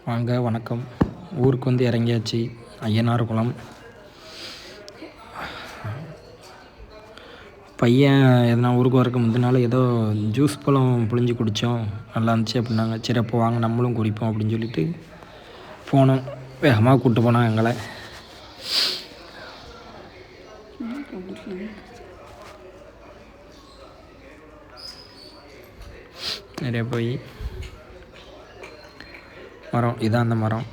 வாங்க வணக்கம். ஊருக்கு வந்து இறங்கியாச்சு. ஐயனார் குளம். பையன் எதனா ஊருக்கு வரக்கு முந்தினால ஏதோ ஜூஸ் பழம் புழிஞ்சு குடித்தோம், நல்லா இருந்துச்சு அப்படின்னாங்க. சரி அப்போ வாங்க நம்மளும் குடிப்போம் அப்படின்னு சொல்லிட்டு போனோம். வேகமாக கூப்பிட்டு போனாங்க எங்களை. நிறைய போய் மரம், இதான் அந்த மரம்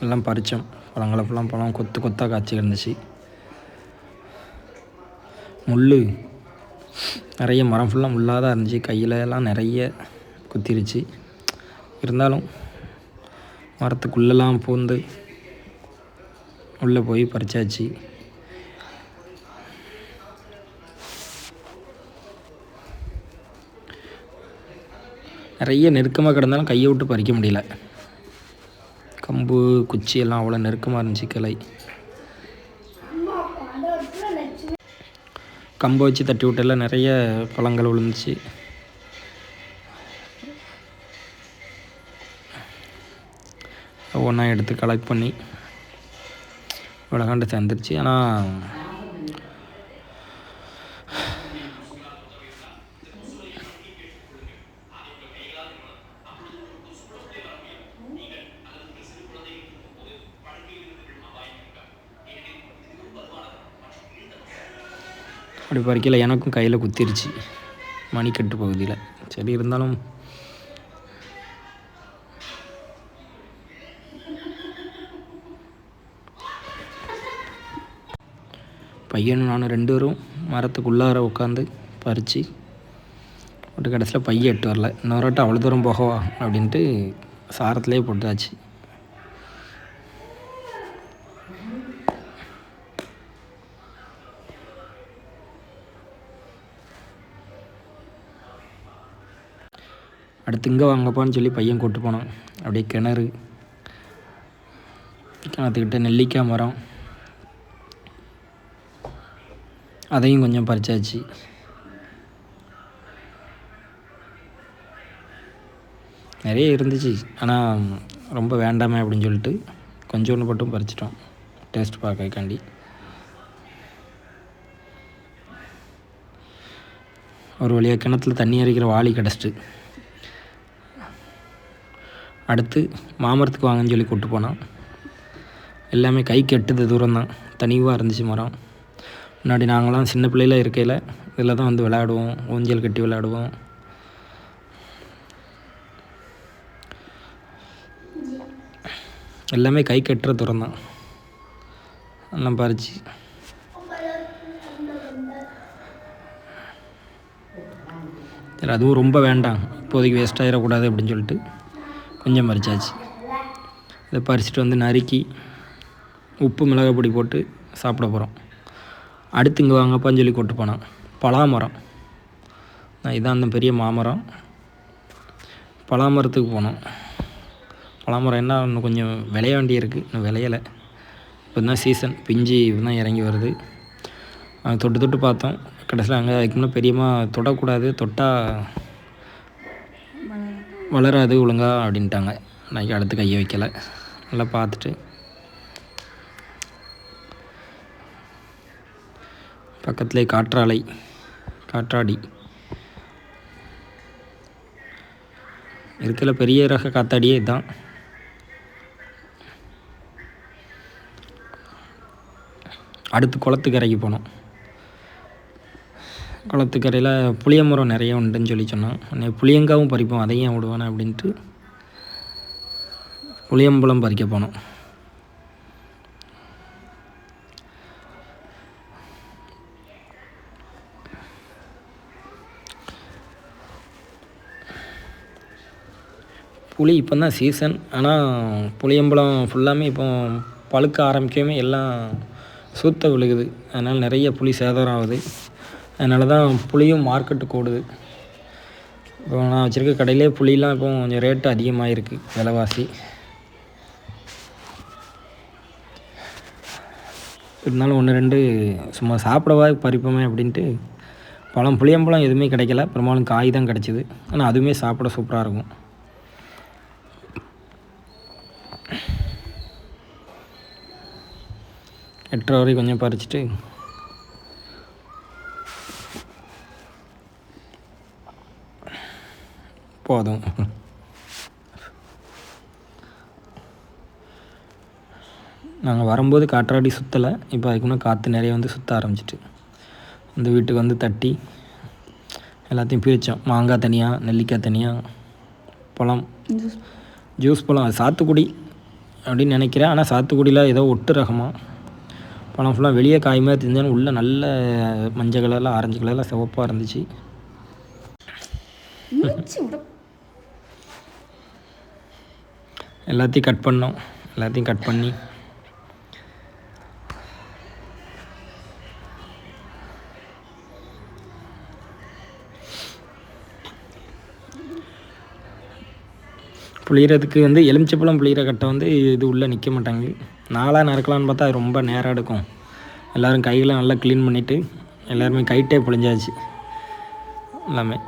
எல்லாம் பறித்தோம். பழங்களை ஃபுல்லாக பழம் கொத்து கொத்தாக காய்ச்சி இருந்துச்சு. முள் நிறைய, மரம் ஃபுல்லாக முள்ளாக தான் இருந்துச்சு. கையில் எல்லாம் நிறைய குத்திருச்சு. இருந்தாலும் மரத்துக்குள்ளெல்லாம் பூந்து உள்ளே போய் பறிச்சாச்சு. நிறைய நெருக்கமாக கிடந்தாலும் கையை விட்டு பறிக்க முடியல. கம்பு குச்சி எல்லாம் அவ்வளோ நெருக்கமாக இருந்துச்சு. கிளை கம்பை வச்சு தட்டி விட்டெல்லாம் நிறைய பழங்கள் விழுந்துச்சு. ஒவ்வொன்றா எடுத்து கலெக்ட் பண்ணி விளையாண்டு சேர்ந்துருச்சு. ஆனால் அப்படி பறிக்கல, எனக்கும் கையில் குத்திருச்சு மணிக்கட்டு பகுதியில். சரி இருந்தாலும் பையனும் நானும் 2 பேரும் மரத்துக்குள்ளார உட்காந்து பறித்து ஒரு கடைசியில் பையன் எட்டு வரல. இன்னொரு வாட்டம் அவ்வளோ தூரம் போகவா அப்படின்ட்டு சாரத்துலேயே போட்டாச்சு. அடுத்து இங்கே வாங்கப்பான்னு சொல்லி பையன் கூப்பிட்டு போனான். அப்படியே கிணத்துக்கிட்ட நெல்லிக்காய் மரம், அதையும் கொஞ்சம் பறிச்சாச்சு. நிறைய இருந்துச்சு, ஆனால் ரொம்ப வேண்டாமே அப்படின்னு சொல்லிட்டு கொஞ்சோண்டு மட்டும் பறிச்சிட்டோம், டேஸ்ட் பார்க்கக்காண்டி. ஒரு வழியாக கிணத்துல தண்ணி அரைக்கிற வாளி கிடச்சிட்டு அடுத்து மாமரத்துக்கு வாங்கன்னு சொல்லி கூப்பிட்டு போனான். எல்லாமே கைக்கு எட்டுது தூரம் தான், தனிவாக இருந்துச்சு மரம். முன்னாடி நாங்களாம் சின்ன பிள்ளையில இருக்கையில் இதில் தான் வந்து விளையாடுவோம், ஊஞ்சல் கட்டி விளையாடுவோம். எல்லாமே கை கட்டுற தூரம் தான். எல்லாம் பறிச்சு சரி அதுவும் ரொம்ப வேண்டாம், இப்போதைக்கு வேஸ்ட் ஆகிடக்கூடாது அப்படின்னு சொல்லிட்டு கொஞ்சம் பறிச்சாச்சு. இதை பறிச்சுட்டு வந்து நறுக்கி உப்பு மிளகாய் பொடி போட்டு சாப்பிட போகிறோம். அடுத்து இங்கே வாங்கப்பான்னு சொல்லி கூப்பிட்டு போனான். பலாமரம், இதான் அந்த பெரிய மாமரம். பலாமரத்துக்கு போனோம். பலாமரம் என்ன இன்னும் கொஞ்சம் விளைய வேண்டி இருக்குது, இன்னும் விளையலை. இப்போ தான் சீசன், பிஞ்சு தான் இறங்கி வருது. தொட்டு தொட்டு பார்த்தோம். கடைசியில் அங்கே அதுக்கு முன்னே பெரியம்மா தொடக்கூடாது, தொட்டால் வளராது ஒழுங்கா அப்படின்ட்டாங்க. நான் அடுத்து கையை வைக்கலை. நல்லா பார்த்துட்டு பக்கத்துலேயே காற்றாடி இருக்கிற பெரிய ரக காத்தாடியே இதுதான். அடுத்து குளத்துக்கரைக்கு போனோம். குளத்துக்கரையில் புளிய மரம் நிறைய உண்டுன்னு சொல்லி சொன்னான். புளியங்காவும் பறிப்போம், அதையும் விடுவானே அப்படின்ட்டு புளியம்பழம் பறிக்க போனோம். புளி இப்போ தான் சீசன், ஆனால் புளியம்பழம் ஃபுல்லாமே இப்போ பழுக்க ஆரம்பிக்கவே எல்லாம் சூத்த விழுகுது. அதனால் நிறைய புளி சேதாரம் ஆகுது. அதனால தான் புளியும் மார்க்கெட்டுக்கு ஓடுது. இப்போ நான் வச்சுருக்க கடையிலே புளியெலாம் இப்போ கொஞ்சம் ரேட்டு அதிகமாக இருக்குது, விலைவாசி. இருந்தாலும் 1-2 சும்மா சாப்பிடவா பறிப்போமே அப்படின்ட்டு புளியம்பழம் எதுவுமே கிடைக்கல. பெரும்பாலும் காய் தான் கிடச்சிது. ஆனால் அதுவுமே சாப்பிட சூப்பராக இருக்கும். 8:30 வரைக்கும் கொஞ்சம் பறிச்சுட்டு போதும். நாங்கள் வரும்போது காற்றாடி சுற்றலை, இப்போ அதுக்கு முன்னே காற்று நிறைய வந்து சுற்ற ஆரம்பிச்சிட்டு இந்த வீட்டுக்கு வந்து தட்டி எல்லாத்தையும் பிரித்தோம். மாங்காய் தனியாக, நெல்லிக்காய் தனியாக, பழம் ஜூஸ் பழம் அது சாத்துக்குடி அப்படின்னு நினைக்கிறேன். ஆனால் சாத்துக்குடியில் ஏதோ ஒட்டு ரகமாக பழம் ஃபுல்லாக வெளியே காய் மாதிரி தெரிஞ்சாலும் உள்ளே நல்ல மஞ்சள் கலரில், ஆரஞ்சு கலரில், சிவப்பாக இருந்துச்சு. எல்லாத்தையும் கட் பண்ணோம். எல்லாத்தையும் கட் பண்ணி புளியறதுக்கு வந்து எலுமிச்சப்பழம் புளியிற கட்டை வந்து இது உள்ளே நிற்க மாட்டாங்க. நாளாக நறுக்கலான்னு பார்த்தா அது ரொம்ப நேரம் எடுக்கும். எல்லோரும் கைகளை நல்லா க்ளீன் பண்ணிவிட்டு எல்லாருமே கைட்டே புளிஞ்சாச்சு. எல்லாமே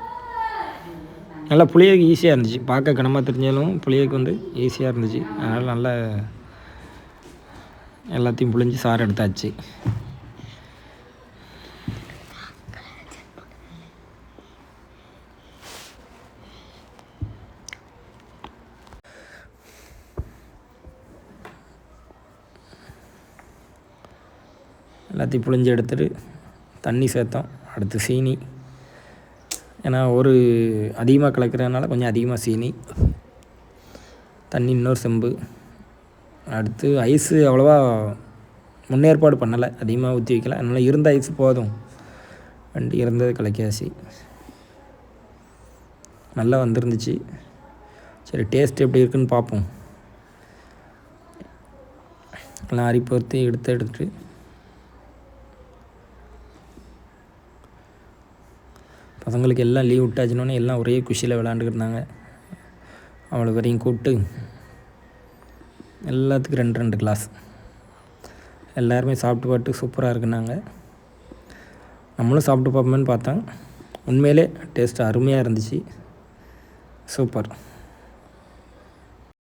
நல்லா புளியறதுக்கு ஈஸியாக இருந்துச்சு. பார்க்க கனமாக தெரிஞ்சாலும் புளியறதுக்கு வந்து ஈஸியாக இருந்துச்சு. அதனால் நல்லா எல்லாத்தையும் புளிஞ்சு சாறு எடுத்தாச்சு. எல்லாத்தையும் புளிஞ்சு எடுத்துகிட்டு தண்ணி சேர்த்தோம். அடுத்து சீனி, ஏன்னா ஒரு அதிகமாக கலக்கிறதுனால கொஞ்சம் அதிகமாக சீனி, தண்ணி இன்னொரு செம்பு. அடுத்து ஐஸு அவ்வளோவா முன்னேற்பாடு பண்ணலை, அதிகமாக ஊற்றி வைக்கல. அதனால் இருந்த ஐஸு போதும், வண்டி இருந்தது கலக்கியாச்சு. நல்லா வந்துருந்துச்சு. சரி, டேஸ்ட் எப்படி இருக்குன்னு பார்ப்போம். எல்லாம் அரிப்பொருத்தி எடுத்துட்டு பசங்களுக்கு எல்லாம் லீவ் விட்டாச்சுனோடனே எல்லாம் ஒரே குஷியில் விளாண்டுக்கிட்டு இருந்தாங்க. அவ்வளோ வரையும் கூப்பிட்டு எல்லாத்துக்கும் 2 கிளாஸ் எல்லாருமே சாப்பிட்டு பார்த்து சூப்பராக இருக்குன்னாங்க. நம்மளும் சாப்பிட்டு பார்ப்போமேன்னு பார்த்தோம். உண்மையிலே டேஸ்ட்டு அருமையாக இருந்துச்சு. சூப்பர்.